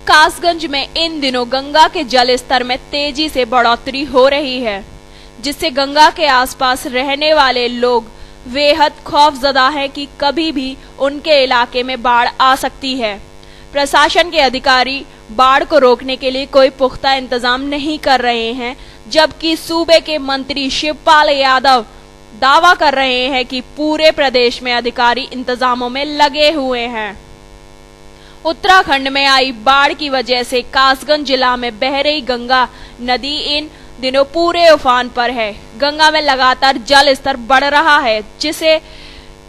कासगंज में इन दिनों गंगा के जल स्तर में तेजी से बढ़ोतरी हो रही है, जिससे गंगा के आसपास रहने वाले लोग बेहद खौफजदा हैं कि कभी भी उनके इलाके में बाढ़ आ सकती है। प्रशासन के अधिकारी बाढ़ को रोकने के लिए कोई पुख्ता इंतजाम नहीं कर रहे हैं, जबकि सूबे के मंत्री शिवपाल यादव दावा कर रहे हैं कि पूरे प्रदेश में अधिकारी इंतजामों में लगे हुए हैं। उत्तराखंड में आई बाढ़ की वजह से कासगंज जिला में बह रही गंगा नदी इन दिनों पूरे उफान पर है। गंगा में लगातार जल स्तर बढ़ रहा है, जिससे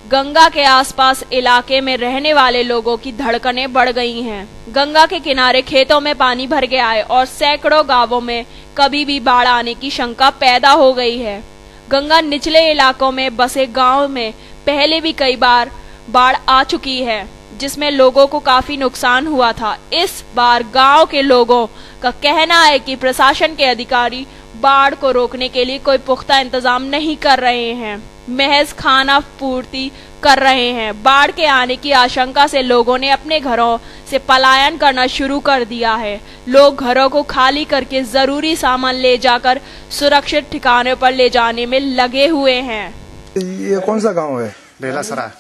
गंगा के आसपास इलाके में रहने वाले लोगों की धड़कनें बढ़ गई हैं। गंगा के किनारे खेतों में पानी भर गया है और सैकड़ों गांवों में कभी भी बाढ़ आने की शंका पैदा हो गई है। गंगा निचले इलाकों में बसे गांव में पहले भी कई बार बाढ़ आ चुकी है, जिसमें लोगों को काफी नुकसान हुआ था। इस बार गांव के लोगों का कहना है कि प्रशासन के अधिकारी बाढ़ को रोकने के लिए कोई पुख्ता इंतजाम नहीं कर रहे हैं, महज खाना पूर्ति कर रहे हैं। बाढ़ के आने की आशंका से लोगों ने अपने घरों से पलायन करना शुरू कर दिया है। लोग घरों को खाली करके जरूरी सामान ले जाकर सुरक्षित ठिकाने पर ले जाने में लगे हुए हैं। ये कौन सा गांव है? बेलासराय।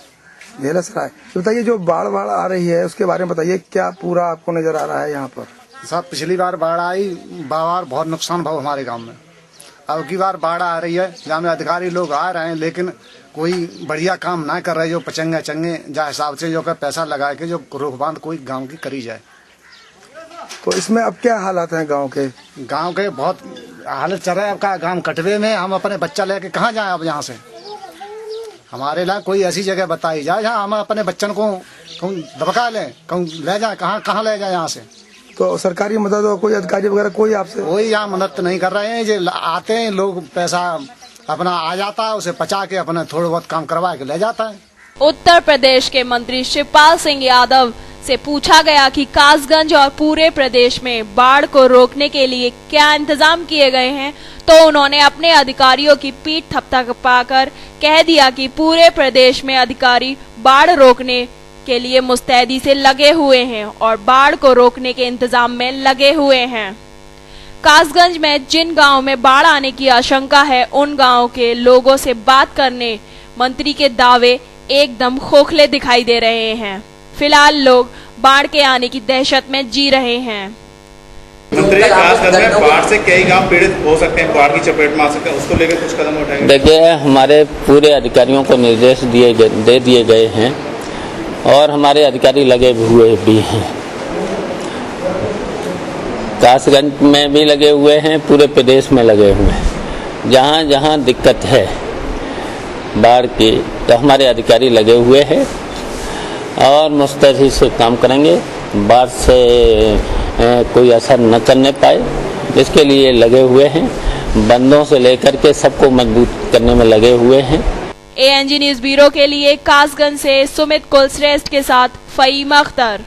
बेलासराय। बताइए, जो बाढ़ आ रही है उसके बारे में बताइए, क्या पूरा आपको नजर आ रहा है यहाँ पर? साहब, पिछली बार बाढ़ आई, बार बहुत नुकसान भाव हमारे गांव में। अब की बार बाढ़ आ रही है, जहाँ में अधिकारी लोग आ रहे हैं, लेकिन कोई बढ़िया काम ना कर रहे। जो पचंगे चंगे जा हिसाब से जो पैसा लगा के जो रोकबांध कोई गांव की करी जाए। तो इसमें अब क्या हालात हैं गांव के? गांव के बहुत हालत चल रहा है। आपका गांव कटवे में, हम अपने बच्चा लेके कहाँ जाए अब यहाँ से? हमारे लिए कोई ऐसी जगह बताई जाए जहाँ हम अपने बच्चन को कहूँ दबका लें, कहूँ ले जाए, कहाँ ले जाए यहाँ से। तो सरकारी मदद और कोई अधिकारी वगैरह कोई आपसे? कोई यहाँ मदद नहीं कर रहे हैं। जो आते हैं लोग, पैसा अपना आ जाता है, उसे पचा के अपना थोड़ा बहुत काम करवा के ले जाता है। उत्तर प्रदेश के मंत्री शिवपाल सिंह यादव से पूछा गया कि कासगंज और पूरे प्रदेश में बाढ़ को रोकने के लिए क्या इंतजाम किए गए हैं, तो उन्होंने अपने अधिकारियों की पीठ थपथपाकर कह दिया कि पूरे प्रदेश में अधिकारी बाढ़ रोकने के लिए मुस्तैदी से लगे हुए हैं और बाढ़ को रोकने के इंतजाम में लगे हुए हैं। कासगंज में जिन गांवों में बाढ़ आने की आशंका है, उन गांवों के लोगों से बात करने मंत्री के दावे एकदम खोखले दिखाई दे रहे हैं। फिलहाल लोग बाढ़ के आने की दहशत में जी रहे हैं। मंत्री, कासगंज में बाढ़ से कई गांव पीड़ित हो सकते हैं, बाढ़ की चपेट में आ सकते हैं, उसको लेकर कुछ कदम उठाएंगे? देखिए, हमारे पूरे अधिकारियों को निर्देश दे दिए गए हैं और हमारे अधिकारी लगे हुए भी हैं। कासगंज में भी लगे हुए हैं, पूरे प्रदेश में लगे हुए हैं। जहाँ जहाँ दिक्कत है बाढ़ की, तो हमारे अधिकारी लगे हुए हैं और मुस्तैदी से काम करेंगे। बाढ़ से कोई असर न करने पाए, इसके लिए लगे हुए हैं। बंदों से लेकर के सबको मजबूत करने में लगे हुए हैं। ANG न्यूज़ ब्यूरो के लिए कासगंज से सुमित कुलश्रेष्ठ के साथ फ़हीम अख्तर।